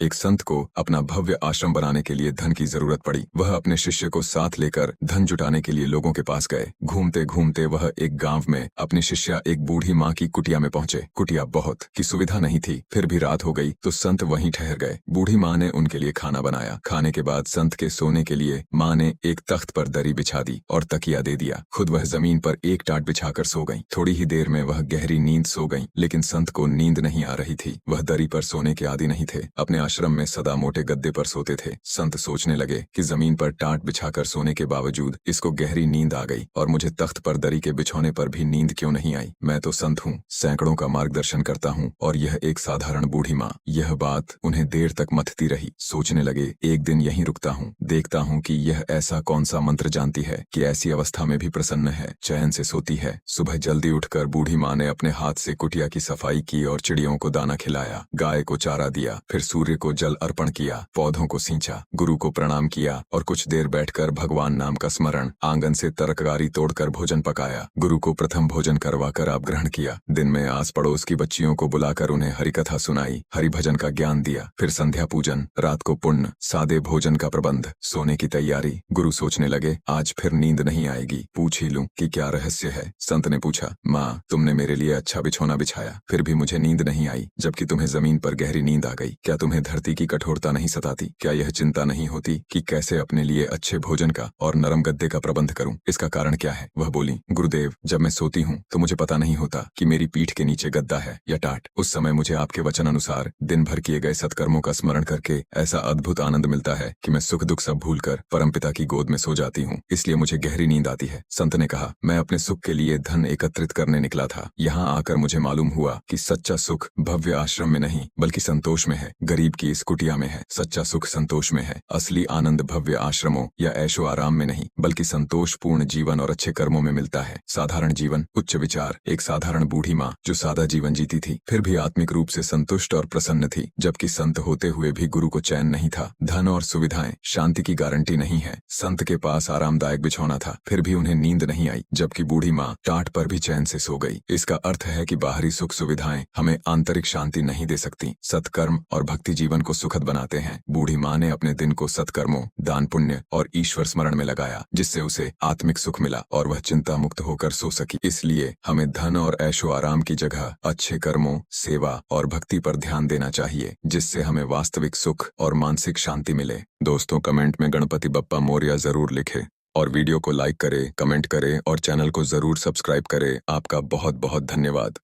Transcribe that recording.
एक संत को अपना भव्य आश्रम बनाने के लिए धन की जरूरत पड़ी। वह अपने शिष्य को साथ लेकर धन जुटाने के लिए लोगों के पास गए। घूमते घूमते वह एक गांव में अपनी शिष्या एक बूढ़ी माँ की कुटिया में पहुंचे। कुटिया बहुत की सुविधा नहीं थी, फिर भी रात हो गई तो संत वहीं ठहर गए। बूढ़ी माँ ने उनके लिए खाना बनाया। खाने के बाद संत के सोने के लिए माँ ने एक तख्त पर दरी बिछा दी और तकिया दे दिया। खुद वह जमीन पर एक टाट बिछाकर सो गईं। थोड़ी ही देर में वह गहरी नींद सो गईं, लेकिन संत को नींद नहीं आ रही थी। वह दरी पर सोने के आदी नहीं थे। अपने आश्रम में सदा मोटे गद्दे पर सोते थे। संत सोचने लगे कि जमीन पर टाट बिछाकर सोने के बावजूद इसको गहरी नींद आ गई और मुझे तख्त पर दरी के बिछोने पर भी नींद क्यों नहीं आई। मैं तो संत हूँ, सैकड़ों का मार्गदर्शन करता हूँ और यह एक साधारण बूढ़ी माँ। यह बात उन्हें देर तक मथती रही। सोचने लगे, एक दिन यहीं रुकता हूँ, देखता हूँ कि यह ऐसा कौन सा मंत्र जानती है कि ऐसी अवस्था में भी प्रसन्न है, चैन से सोती है। सुबह जल्दी उठकर बूढ़ी माँ ने अपने हाथ से कुटिया की सफाई की और चिड़ियों को दाना खिलाया, गाय को चारा दिया, फिर सूर्य को जल अर्पण किया, पौधों को सींचा, गुरु को प्रणाम किया और कुछ देर बैठकर भगवान नाम का स्मरण, आंगन से तरकारी तोड़कर भोजन पकाया। गुरु को प्रथम भोजन करवाकर आप ग्रहण किया। दिन में आस पड़ोस की बच्चियों को बुलाकर उन्हें हरिकथा सुनाई, हरि भजन का ज्ञान दिया। फिर संध्या पूजन, रात को पुण्य, सादे भोजन का प्रबंध, सोने की तैयारी। गुरु सोचने लगे, आज फिर नींद नहीं आएगी, पूछ ही लूं कि क्या रहस्य है। संत ने पूछा, माँ, तुमने मेरे लिए अच्छा बिछौना बिछाया, फिर भी मुझे नींद नहीं आई, जबकि तुम्हें जमीन पर गहरी नींद आ गई। क्या तुम्हें धरती की कठोरता नहीं सताती? क्या यह चिंता नहीं होती कि कैसे अपने लिए अच्छे भोजन का और नरम गद्दे का प्रबंध करूं? इसका कारण क्या है? वह बोली, गुरुदेव, जब मैं सोती हूँ तो मुझे पता नहीं होता कि मेरी पीठ के नीचे गद्दा है या टाट। उस समय मुझे आपके वचन अनुसार दिन भर किए गए सत्कर्मों का स्मरण करके ऐसा अद्भुत आनंद मिलता है कि मैं सुख दुख सब भूलकर परमपिता की गोद में सो जाती हूँ, इसलिए मुझे गहरी नींद आती है। संत ने कहा, मैं अपने सुख के लिए धन एकत्रित करने निकला था। यहाँ आकर मुझे मालूम हुआ कि सच्चा सुख भव्य आश्रम में नहीं बल्कि संतोष में है, गरीब की इस कुटिया में है। सच्चा सुख संतोष में है। असली आनंद भव्य आश्रमों या ऐशो आराम में नहीं बल्कि संतोषपूर्ण जीवन और अच्छे कर्मों में मिलता है। साधारण जीवन, उच्च विचार। एक साधारण बूढ़ी माँ जो सादा जीवन जीती थी, फिर भी आत्मिक रूप से संतुष्ट और प्रसन्न थी, जबकि संत होते हुए भी गुरु को चैन नहीं था। धन और सुविधाएं शांति की गारंटी नहीं है। संत के पास आरामदायक बिछौना था, फिर भी उन्हें नींद नहीं आई, जबकि बूढ़ी माँ टाट पर भी चैन से सो गई। इसका अर्थ है कि बाहरी सुख सुविधाएं हमें आंतरिक शांति नहीं दे सकती। सत्कर्म और भक्ति जीवन को सुखद बनाते हैं। बूढ़ी माँ ने अपने दिन को सत्कर्मों, दान पुण्य और ईश्वर स्मरण में लगाया, जिससे उसे आत्मिक सुख मिला और वह चिंता मुक्त होकर सो सकी। इसलिए हमें धन और ऐशो आराम की जगह अच्छे कर्मों, सेवा और भक्ति पर ध्यान देना चाहिए, जिससे हमें वास्तविक सुख और मानसिक शांति मिले। दोस्तों, कमेंट में गणपति बप्पा मोरया जरूर लिखें और वीडियो को लाइक करें, कमेंट करें और चैनल को जरूर सब्सक्राइब करें। आपका बहुत बहुत धन्यवाद।